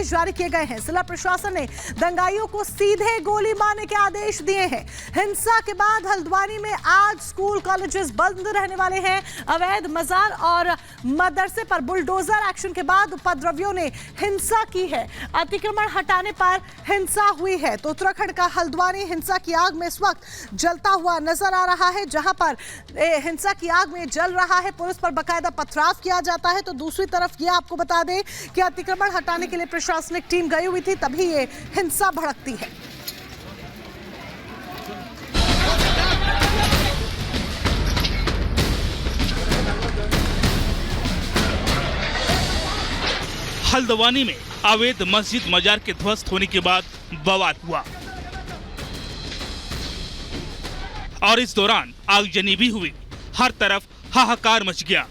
आदेश जारी किए गए हैं। जिला प्रशासन ने दंगाइयों को सीधे गोली मारने के आदेश दिए हैं। हिंसा के बाद हल्द्वानी में आज स्कूल कॉलेजेस बंद रहने वाले हैं। अवैध मजार और मदरसे पर बुलडोजर एक्शन के बाद उपद्रवियों ने हिंसा की है। अतिक्रमण हटाने पर हिंसा हुई है। तो उत्तराखंड का हल्द्वानी हिंसा की आग में इस वक्त जलता हुआ नजर आ रहा है। जहां पर हिंसा की आग में जल रहा है, पुलिस पर बकायदा पथराव किया जाता है। तो दूसरी तरफ ये आपको बता दें कि अतिक्रमण हटाने के लिए प्रशासनिक टीम गई हुई थी, तभी ये हिंसा भड़कती है। हल्द्वानी में अवैध मस्जिद मजार के ध्वस्त होने के बाद बवाल हुआ और इस दौरान आगजनी भी हुई। हर तरफ हाहाकार मच गया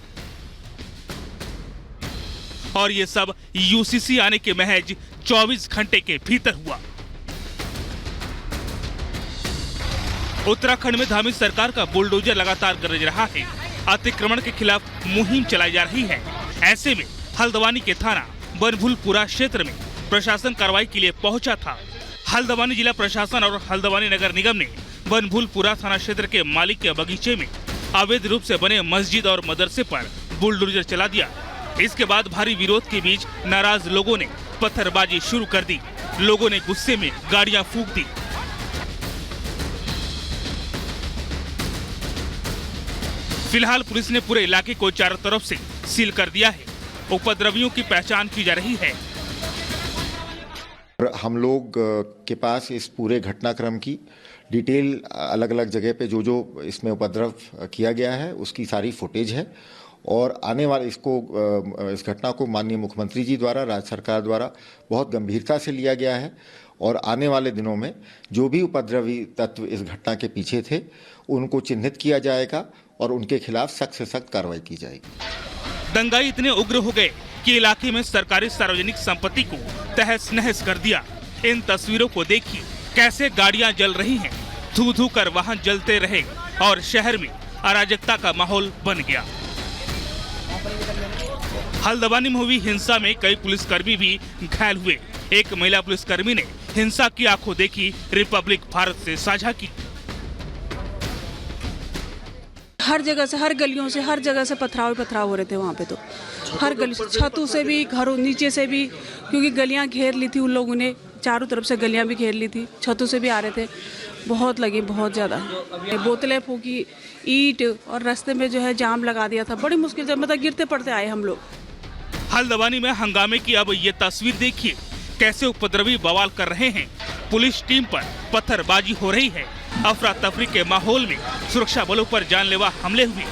और ये सब यूसीसी आने के महज 24 घंटे के भीतर हुआ। उत्तराखंड में धामी सरकार का बुलडोजर लगातार गरज रहा है। अतिक्रमण के खिलाफ मुहिम चलाई जा रही है। ऐसे में हल्द्वानी के थाना बनभूलपुरा क्षेत्र में प्रशासन कार्रवाई के लिए पहुंचा था। हल्द्वानी जिला प्रशासन और हल्द्वानी नगर निगम ने बनभूलपुरा थाना क्षेत्र के मालिक के बगीचे में अवैध रूप से बने मस्जिद और मदरसे पर बुलडोजर चला दिया। इसके बाद भारी विरोध के बीच नाराज लोगों ने पत्थरबाजी शुरू कर दी। लोगों ने गुस्से में गाड़ियां फूंक दी। फिलहाल पुलिस ने पूरे इलाके को चारों तरफ से सील कर दिया है। उपद्रवियों की पहचान की जा रही है। हम लोग के पास इस पूरे घटनाक्रम की डिटेल अलग अलग जगह पे जो इसमें उपद्रव किया गया है उसकी सारी फुटेज है और आने वाले इस घटना को माननीय मुख्यमंत्री जी द्वारा, राज्य सरकार द्वारा बहुत गंभीरता से लिया गया है और आने वाले दिनों में जो भी उपद्रवी तत्व इस घटना के पीछे थे उनको चिन्हित किया जाएगा और उनके खिलाफ सख्त से सख्त कार्रवाई की जाएगी। दंगाई इतने उग्र हो गए कि इलाके में सरकारी सार्वजनिक संपत्ति को तहस नहस कर दिया। इन तस्वीरों को देखिए, कैसे गाड़ियां जल रही हैं, धू धू कर वाहन जलते रहे और शहर में अराजकता का माहौल बन गया। हल्द्वानी में हुई हिंसा में कई पुलिसकर्मी भी घायल हुए। एक महिला पुलिसकर्मी ने हिंसा की आंखों देखी रिपब्लिक भारत से साझा की। हर जगह से, हर गलियों से, हर जगह से पथराव हो रहे थे वहाँ पे। तो हर गली से, छतों से भी, घरों नीचे से भी, क्योंकि गलियाँ घेर ली थी उन लोगों ने, चारों तरफ से गलियाँ भी घेर ली थी, छतों से भी आ रहे थे। बहुत लगी, बहुत ज़्यादा। बोतलें फूकी, ईंट और रास्ते में जो है जाम लगा दिया था। बड़ी मुश्किल से, मतलब गिरते पड़ते आए हम लोग। हल्द्वानी में हंगामे की अब ये तस्वीर देखिए, कैसे उपद्रवी बवाल कर रहे हैं। पुलिस टीम पर पत्थरबाजी हो रही है। अफरा तफरी के माहौल में सुरक्षा बलों पर जानलेवा हमले हुए,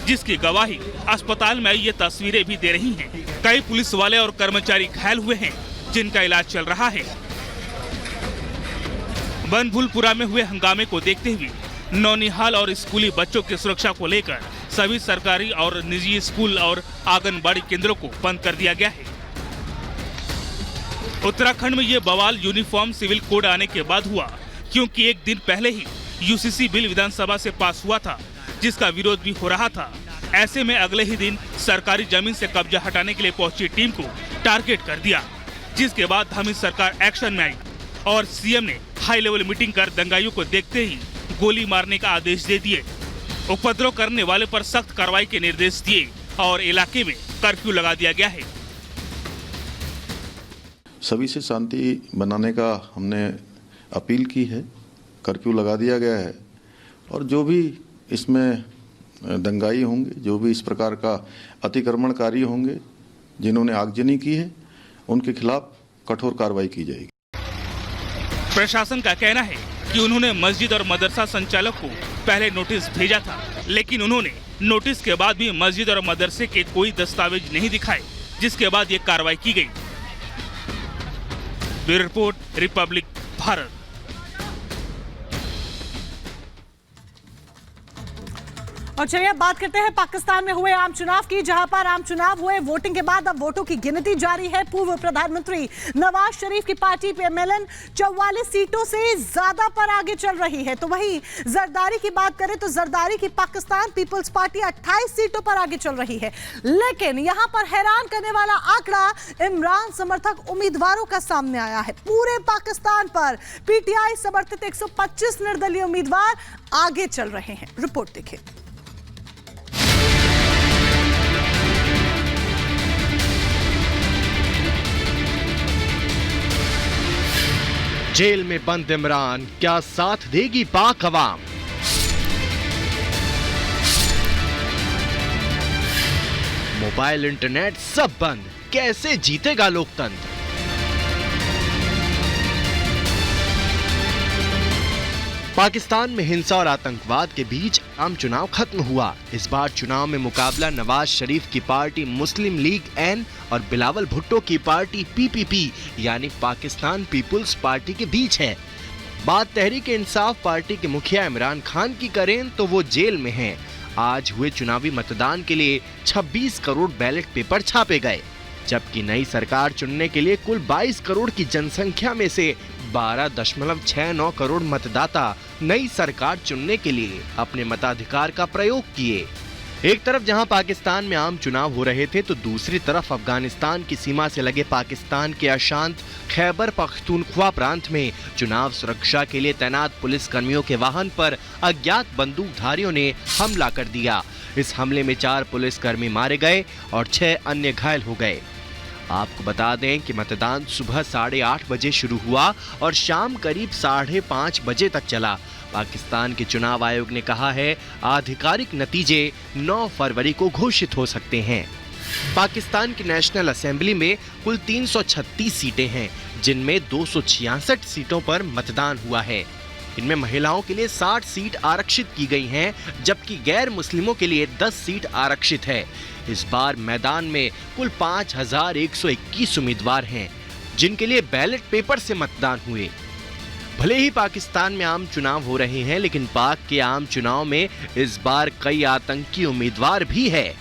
जिसकी गवाही अस्पताल में ये तस्वीरें भी दे रही हैं। कई पुलिस वाले और कर्मचारी घायल हुए हैं, जिनका इलाज चल रहा है। बनभूलपुरा में हुए हंगामे को देखते हुए नौनिहाल और स्कूली बच्चों की सुरक्षा को लेकर सभी सरकारी और निजी स्कूल और आंगनबाड़ी केंद्रों को बंद कर दिया गया है। उत्तराखंड में ये बवाल यूनिफॉर्म सिविल कोड आने के बाद हुआ, क्योंकि एक दिन पहले ही यूसीसी बिल विधानसभा से पास हुआ था, जिसका विरोध भी हो रहा था। ऐसे में अगले ही दिन सरकारी जमीन से कब्जा हटाने के लिए पहुंची टीम को टारगेट कर दिया, जिसके बाद धामी सरकार एक्शन में आई और सीएम ने हाई लेवल मीटिंग कर दंगाइयों को देखते ही गोली मारने का आदेश दे दिए। उपद्रव करने वाले पर सख्त कार्रवाई के निर्देश दिए और इलाके में कर्फ्यू लगा दिया गया है। सभी से शांति बनाने का हमने अपील की है, कर्फ्यू लगा दिया गया है और जो भी इसमें दंगाई होंगे, जो भी इस प्रकार का अतिक्रमणकारी होंगे, जिन्होंने आगजनी की है, उनके खिलाफ कठोर कार्रवाई की जाएगी। प्रशासन का कहना है कि उन्होंने मस्जिद और मदरसा संचालक को पहले नोटिस भेजा था, लेकिन उन्होंने नोटिस के बाद भी मस्जिद और मदरसे के कोई दस्तावेज नहीं दिखाए, जिसके बाद ये कार्रवाई की गई। Bureau report, Republic Bharat. और चलिए अब बात करते हैं पाकिस्तान में हुए आम चुनाव की, जहां पर आम चुनाव हुए, वोटिंग के बाद अब वोटों की गिनती जारी है। पूर्व प्रधानमंत्री नवाज शरीफ की पार्टी PMLN 44 सीटों से ज्यादा पर आगे चल रही है। तो वहीं जरदारी की बात करें तो जरदारी की पाकिस्तान पीपल्स पार्टी 28 सीटों पर आगे चल रही है। लेकिन यहां पर हैरान करने वाला आंकड़ा इमरान समर्थक उम्मीदवारों का सामने आया है। पूरे पाकिस्तान पर PTI समर्थित 125 निर्दलीय उम्मीदवार आगे चल रहे हैं। रिपोर्ट देखिए। जेल में बंद इमरान, क्या साथ देगी पाक अवाम? मोबाइल इंटरनेट सब बंद, कैसे जीतेगा लोकतंत्र? पाकिस्तान में हिंसा और आतंकवाद के बीच आम चुनाव खत्म हुआ। इस बार चुनाव में मुकाबला नवाज शरीफ की पार्टी मुस्लिम लीग N और बिलावल भुट्टो की पार्टी PPP यानी पाकिस्तान पीपुल्स पार्टी के बीच है। बात तहरीक इंसाफ पार्टी के मुखिया इमरान खान की करें तो वो जेल में हैं। आज हुए चुनावी मतदान के लिए 26 करोड़ बैलेट पेपर छापे गए, जबकि नई सरकार चुनने के लिए कुल 22 करोड़ की जनसंख्या में से 12.69 करोड़ मतदाता नई सरकार चुनने के लिए अपने मताधिकार का प्रयोग किए। एक तरफ जहां पाकिस्तान में आम चुनाव हो रहे थे तो दूसरी तरफ अफगानिस्तान की सीमा से लगे पाकिस्तान के अशांत खैबर पख्तूनख्वा प्रांत में चुनाव सुरक्षा के लिए तैनात पुलिस कर्मियों के वाहन पर अज्ञात बंदूकधारियों ने हमला कर दिया। इस हमले में 4 पुलिसकर्मी मारे गए और 6 अन्य घायल हो गए। आपको बता दें कि मतदान सुबह 8:30 बजे शुरू हुआ और शाम करीब 5:30 बजे तक चला। पाकिस्तान के चुनाव आयोग ने कहा है आधिकारिक नतीजे 9 फरवरी को घोषित हो सकते हैं। पाकिस्तान की नेशनल असेंबली में कुल 336 सीटें हैं, जिनमें 266 सीटों पर मतदान हुआ है। इनमें महिलाओं के लिए 60 सीट आरक्षित की गई हैं, जबकि गैर मुस्लिमों के लिए 10 सीट आरक्षित है। इस बार मैदान में कुल 5121 उम्मीदवार हैं, जिनके लिए बैलेट पेपर से मतदान हुए। भले ही पाकिस्तान में आम चुनाव हो रहे हैं, लेकिन पाक के आम चुनाव में इस बार कई आतंकी उम्मीदवार भी है।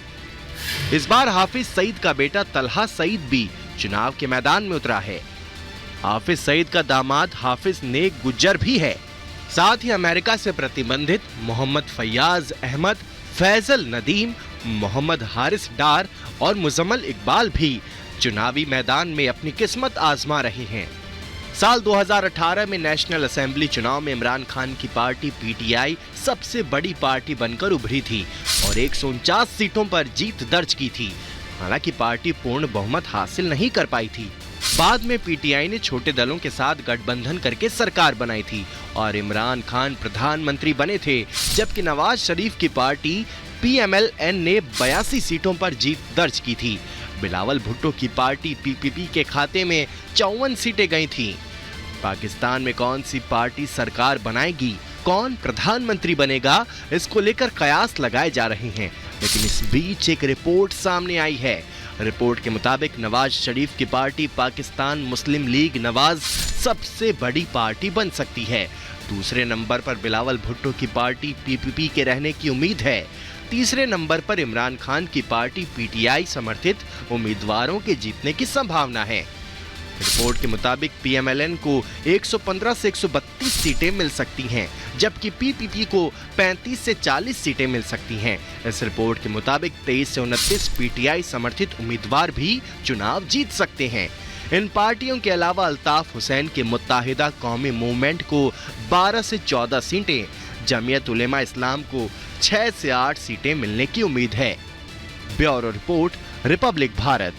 इस बार हाफिज सईद का बेटा तलहा सईद भी चुनाव के मैदान में उतरा है। हाफिज सईद का दामाद हाफिज नेक गुज्जर भी है। साथ ही अमेरिका से प्रतिबंधित मोहम्मद फैयाज अहमद, फैजल नदीम, मोहम्मद हारिस डार और मुजम्मल इकबाल भी चुनावी मैदान में अपनी किस्मत आजमा रहे हैं। साल 2018 में नेशनल असेंबली चुनाव में इमरान खान की पार्टी PTI सबसे बड़ी पार्टी बनकर उभरी थी और 149 सीटों पर जीत दर्ज की थी। हालांकि पार्टी पूर्ण बहुमत हासिल नहीं कर पाई थी। बाद में PTI ने छोटे दलों के साथ गठबंधन करके सरकार बनाई थी और इमरान खान प्रधानमंत्री बने थे, जबकि नवाज शरीफ की पार्टी PMLN ने 82 सीटों पर जीत दर्ज की थी। बिलावल भुट्टो की पार्टी PPP के खाते में 54 सीटें गई थीं। पाकिस्तान में कौन सी पार्टी सरकार बनाएगी, कौन प्रधानमंत्री बनेगा, इसको लेकर कयास लगाए जा रहे हैं। लेकिन इस बीच एक रिपोर्ट सामने आई है। रिपोर्ट के मुताबिक नवाज शरीफ की पार्टी पाकिस्तान मुस्लिम लीग नवाज सबसे बड़ी पार्टी बन सकती है। दूसरे नंबर पर बिलावल भुट्टो की पार्टी PPP के रहने की उम्मीद है। तीसरे नंबर पर इमरान खान की पार्टी PTI समर्थित उम्मीदवारों के जीतने की संभावना है। रिपोर्ट के मुताबिक PMLN को 115 से 132 सीटें मिल सकती हैं, जबकि PPP को 35 से 40 सीटें मिल सकती हैं। इस रिपोर्ट के मुताबिक 23 से 29 PTI समर्थित उम्मीदवार भी चुनाव जीत सकते हैं। इन पार्टियों के अलावा अल्ताफ हुसैन के मुत्ताहिदा कौमी मूवमेंट को 12 से 14 सीटें, जमीयत उलेमा इस्लाम को 6 से 8 सीटें मिलने की उम्मीद है। Bureau report, Republic Bharat.